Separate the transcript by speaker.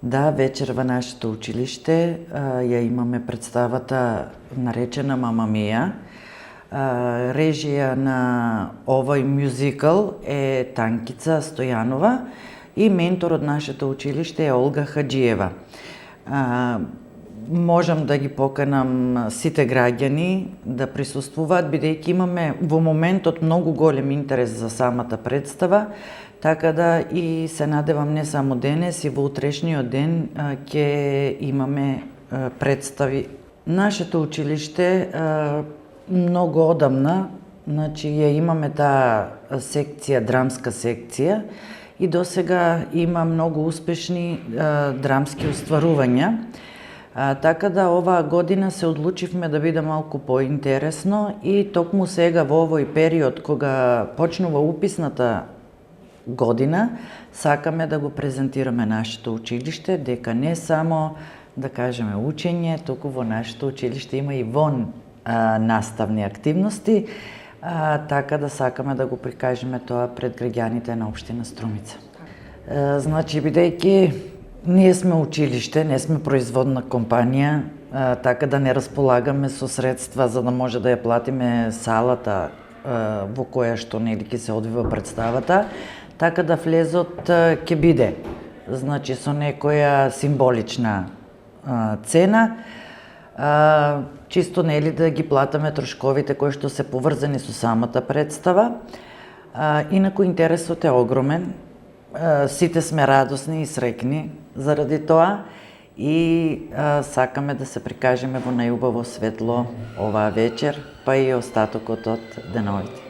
Speaker 1: Да, вечер во нашето училище ја имаме представата наречена Мама Мија. Режија на овој мюзикл е Танкица Стојанова и ментор од нашето училиште е Олга Хаџиева. Можам да ги поканам сите граѓани да присуствуваат, бидејќи имаме во моментот многу голем интерес за самата представа, така да и се надевам не само денес, и во утрешниот ден ќе имаме представи. Нашето училиште многу одамна, значи ја имаме таа секција, драмска секција, и досега има многу успешни драмски остварувања. Така да оваа година се одлучивме да биде малку поинтересно и токму сега во овој период кога почнува уписната година, сакаме да го презентираме нашето училиште, дека не само, да кажеме, учење, туку во нашето училиште има и вон наставни активности, така да сакаме да го прикажеме тоа пред граѓаните на општина Струмица. Значи, бидејќи ние сме училиште, не сме производна компанија, така да не располагаме со средства за да може да ја платиме салата во која што нели ќе се одвива представата, така да влезот ќе биде, значи со некоја символична цена, чисто нели да ги платаме трошковите кои што се поврзани со самата представа. Инаку интересот е огромен, сите сме радосни и среќни заради тоа и сакаме да се прикажеме во најубаво светло оваа вечер, па и остатокот од деновите.